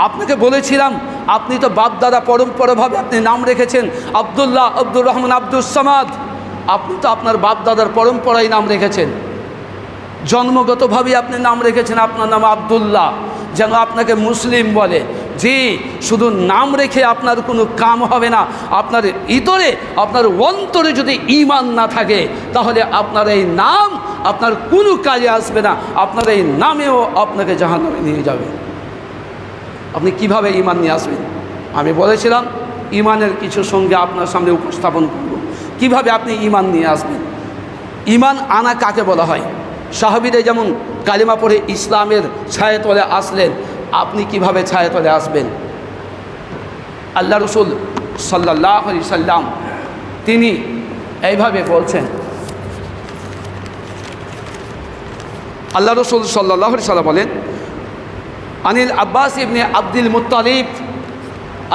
আপনাকে বলেছিলাম আপনি তো বাপদাদা পরম্পরাভাবে আপনি নাম রেখেছেন আব্দুল্লাহ, আব্দুর রহমান, আব্দুস সামাদ। আপনি তো আপনার বাপদাদার পরম্পরায় নাম রেখেছেন, জন্মগতভাবে আপনি নাম রেখেছেন আপনার নাম আব্দুল্লাহ, যেন আপনাকে মুসলিম বলে। জি, শুধু নাম রেখে আপনার কোনো কাম হবে না। আপনার ভিতরে, আপনার অন্তরে যদি ঈমান না থাকে, তাহলে আপনার এই নাম আপনার কোনো কাজে আসবে না। আপনার এই নামেও আপনাকে জাহান্নামে নিয়ে যাবে। আপনি কিভাবে ঈমান নিয়ে আসবেন? আমি বলেছিলাম ঈমানের কিছু সঙ্গে আপনার সামনে উপস্থাপন করব, কিভাবে আপনি ঈমান নিয়ে আসবেন। ঈমান আনা কাকে বলা হয়? সাহাবীরা যেমন কালিমা পড়ে ইসলামের ছায়াতলে আসলেন, আপনি কিভাবে ছায়াতলে আসবেন? আল্লাহ রসুল সাল্লাল্লাহু আলাইহি সাল্লাম তিনি এইভাবে বলছেন। আল্লাহ রসুল সাল্লাল্লাহু আলাইহি সাল্লাম বলেন, আনিল আব্বাস ইবনে আব্দুল মুত্তালিব,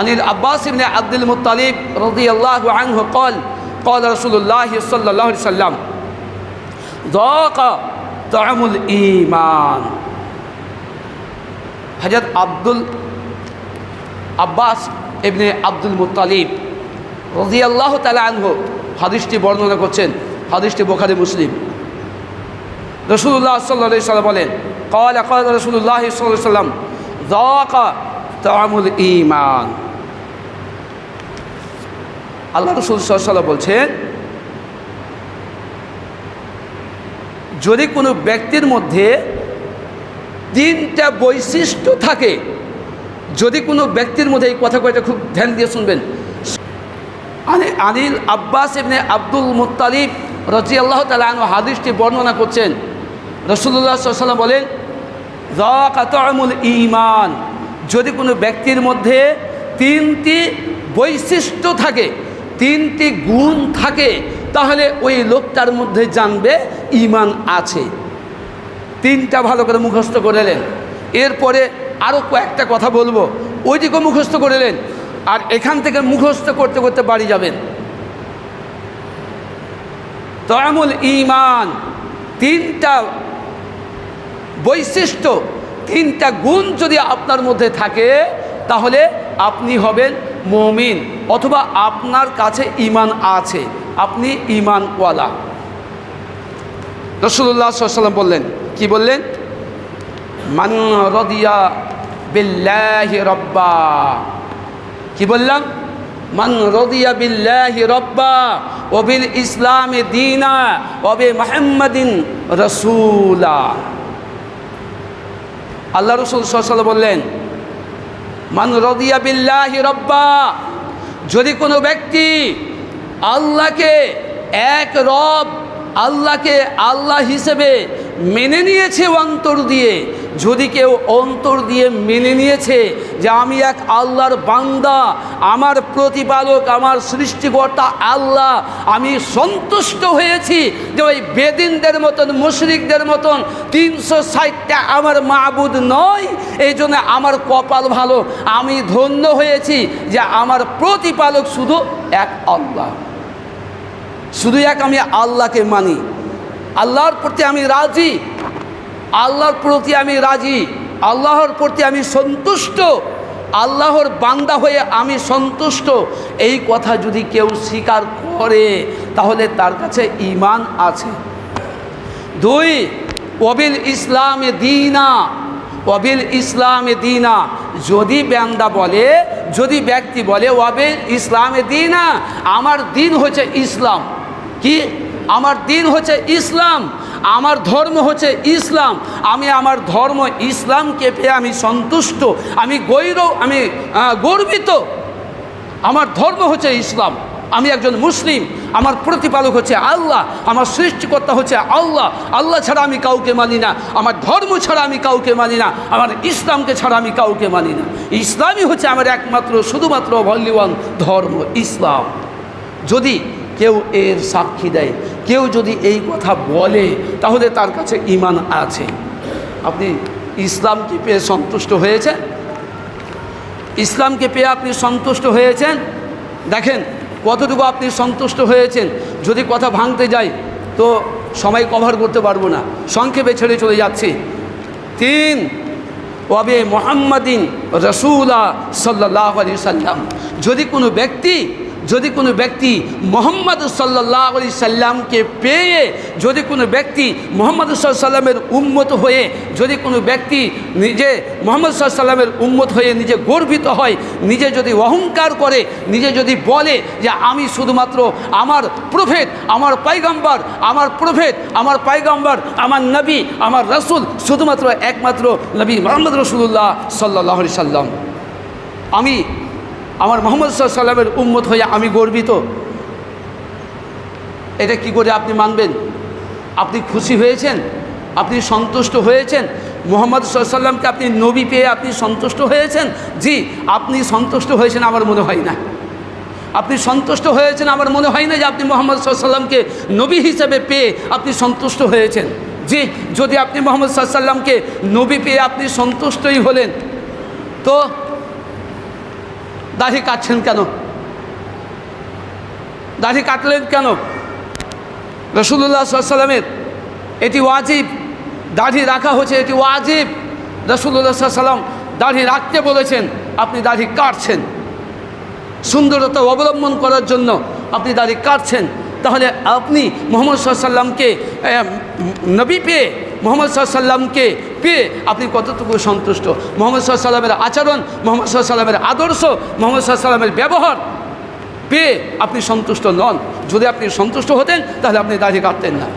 আনিল আব্বাস ইবনে আব্দুল মুত্তালিব রাদিয়াল্লাহু আনহু قال قال رسول الله صلى الله عليه وسلم ذاق طعم الإيمان। হযরত আব্বাস ইবনে আব্দুল মুত্তালিব রাদিয়াল্লাহু তাআলা আনহু হাদিসটি বর্ণনা করছেন। হাদিসটি বুখারী মুসলিম। রাসূলুল্লাহ সাল্লাল্লাহু আলাইহি ওয়াসাল্লাম বলেন, قال রাসূলুল্লাহ সাল্লাল্লাহু আলাইহি ওয়াসাল্লাম ذاق طعم الإيمان। আল্লাহ রাসূল সাল্লাল্লাহু আলাইহি ওয়াসাল্লাম বলছেন, যদি কোনো ব্যক্তির মধ্যে তিনটা বৈশিষ্ট্য থাকে, যদি কোনো ব্যক্তির মধ্যে, এই কথা কয়টা খুব ধ্যান দিয়ে শুনবেন। আনিল আব্বাস ইবনে আব্দুল মুত্তালিব রাদিয়াল্লাহু তাআলা আনহু হাদিসটি বর্ণনা করছেন। রাসূলুল্লাহ সাল্লাল্লাহু আলাইহি ওয়াসাল্লাম বলেন, যাকা তা'মুল ঈমান। যদি কোনো ব্যক্তির মধ্যে তিনটি বৈশিষ্ট্য থাকে, তিনটি গুণ থাকে, তাহলে ওই লোকটার মধ্যে জানবে ঈমান আছে। তিনটা ভালো করে মুখস্থ করে নেন। এরপরে আরও কয়েকটা কথা বলবো, ওইদিকেও মুখস্থ করে নেন। আর এখান থেকে মুখস্থ করতে করতে বাড়ি যাবেন। তা'মুল ঈমান, তিনটা বৈশিষ্ট্য, তিনটা গুণ যদি আপনার মধ্যে থাকে, তাহলে আপনি হবেন মুমিন, অথবা আপনার কাছে ঈমান আছে, আপনি ঈমানওয়ালা। রাসূলুল্লাহ সাল্লাল্লাহু আলাইহি ওয়াসাল্লাম বললেন, কি বললেন? মান রাদিয়া বিল্লাহি রাব্বা। কি বললাম? মান রাদিয়া বিল্লাহি রাব্বা ওয়া বিল ইসলামি দীনা ওয়া বি মুহাম্মাদিন রাসূলা। আল্লাহ রাসূল সাল্লাল্লাহু আলাইহি ওয়াসাল্লাম বললেন, মান রাদিয়া বিল্লাহি রাব্বা, যদি কোনো ব্যক্তি আল্লাহকে এক রব, আল্লাহকে আল্লাহ হিসেবে মেনে নিয়েছে অন্তর দিয়ে, যদি কেউ অন্তর দিয়ে মেনে নিয়েছে যে আমি এক আল্লাহর বান্দা, আমার প্রতিপালক, আমার সৃষ্টিকর্তা আল্লাহ, আমি সন্তুষ্ট হয়েছি যে ওই বেদিনদের মতন, মুশরিকদের মতন 360টা আমার মাবুদ নয়, এই জন্য আমার কপাল ভালো, আমি ধন্য হয়েছি যে আমার প্রতিপালক শুধু এক আল্লাহ, শুধু এক আমি আল্লাহকে মানি, আল্লাহর প্রতি আমি রাজি, আল্লাহর প্রতি আমি রাজি, আল্লাহর প্রতি আমি সন্তুষ্ট, আল্লাহর বান্দা হয়ে আমি সন্তুষ্ট। এই কথা যদি কেউ স্বীকার করে, তাহলে তার কাছে ঈমান আছে। দুই, ওয়াবিল ইসলামে দীনা, ওয়াবিল ইসলামে দীনা, যদি বান্দা বলে, যদি ব্যক্তি বলে ওয়াবিল ইসলামে দীনা, আমার দিন হচ্ছে ইসলাম। কি? আমার দিন হচ্ছে ইসলাম, আমার ধর্ম হচ্ছে ইসলাম, আমি আমার ধর্ম ইসলামকে পেয়ে আমি সন্তুষ্ট, আমি গর্বিত, আমার ধর্ম হচ্ছে ইসলাম, আমি একজন মুসলিম, আমার প্রতিপালক হচ্ছে আল্লাহ, আমার সৃষ্টিকর্তা হচ্ছে আল্লাহ, আল্লাহ ছাড়া আমি কাউকে মানি না, আমার ধর্ম ছাড়া আমি কাউকে মানি না, আমার ইসলামকে ছাড়া আমি কাউকে মানি না, ইসলামই হচ্ছে আমার একমাত্র শুধুমাত্র মূল্যবান ধর্ম ইসলাম। যদি কেউ এর সাক্ষী দেয়, কেউ যদি এই কথা বলে, তাহলে তার কাছে ঈমান আছে। আপনি ইসলামকে পেয়ে সন্তুষ্ট হয়েছেন? ইসলামকে পেয়ে আপনি সন্তুষ্ট হয়েছেন? দেখেন কতটুকু আপনি সন্তুষ্ট হয়েছেন। যদি কথা ভাঙতে যাই তো সময় কভার করতে পারবো না, সংক্ষেপে ছেড়ে চলে যাচ্ছি। 3, ওয়াবে মুহাম্মাদিন রাসূলা সাল্লাল্লাহু আলাইহি সাল্লাম। যদি কোনো ব্যক্তি মুহাম্মদ সাল্লাল্লাহু আলাইহি সাল্লামকে পেয়ে যদি কোনো ব্যক্তি মুহাম্মদ সাল্লাল্লাহু আলাইহি সাল্লামের উম্মত হয়ে যদি কোনো ব্যক্তি নিজে মুহাম্মদ সাল্লাল্লাহু আলাইহি সাল্লামের উম্মত হয়ে নিজে গর্বিত হয়, নিজে যদি অহংকার করে, নিজে যদি বলে যে আমি শুধুমাত্র আমার প্রফেট, আমার পয়গম্বর, আমার নবী, আমার রাসূল শুধুমাত্র একমাত্র নবী মুহাম্মদ রাসূলুল্লাহ সাল্লাল্লাহু আলাইহি সাল্লাম, আমি আমার মুহাম্মদ সাল্লাল্লাহু আলাইহি সাল্লামের উম্মত হয়ে আমি গর্বিত, এটা কি করে আপনি মানবেন? আপনি খুশি হয়েছেন? আপনি সন্তুষ্ট হয়েছেন? মুহাম্মদ সাল্লাল্লাহু আলাইহি সাল্লামকে আপনি নবী পেয়ে আপনি সন্তুষ্ট হয়েছেন? জি, আপনি সন্তুষ্ট হয়েছেন আমার মনে হয় না। আপনি সন্তুষ্ট হয়েছেন আমার মনে হয় না যে আপনি মুহাম্মদ সাল্লাল্লাহু আলাইহি সাল্লামকে নবী হিসেবে পেয়ে আপনি সন্তুষ্ট হয়েছেন। জি, যদি আপনি মুহাম্মদ সাল্লাল্লাহু আলাইহি সাল্লামকে নবী পেয়ে আপনি সন্তুষ্টই হলেন, তো দাড়ি কাটছেন কেন? দাড়ি কাটলেন কেন? রাসূলুল্লাহ সাল্লাল্লাহু আলাইহি সাল্লামের এটি ওয়াজিব, দাড়ি রাখা হচ্ছে, এটি ওয়াজিব। রাসূলুল্লাহ সাল্লাল্লাহু আলাইহি সাল্লাম দাড়ি রাখতে বলেছেন, আপনি দাড়ি কাটছেন। সুন্দরতা অবলম্বন করার জন্য আপনি দাড়ি কাটছেন। তাহলে আপনি মুহাম্মদ সাল্লাল্লাহু আলাইহি সাল্লামকে নবী পেয়ে, মুহাম্মদ সাল্লাল্লাহু আলাইহি সাল্লামকে পেয়ে আপনি কতটুকু সন্তুষ্ট? মুহাম্মদ সাল্লাল্লাহু আলাইহি সাল্লামের আচরণ, মুহাম্মদ সাল্লাল্লাহু আলাইহি সাল্লামের আদর্শ, মুহাম্মদ সাল্লাল্লাহু আলাইহি সাল্লামের ব্যবহার পেয়ে আপনি সন্তুষ্ট নন। যদি আপনি সন্তুষ্ট হতেন তাহলে আপনি দাড়ি কাটতেন না।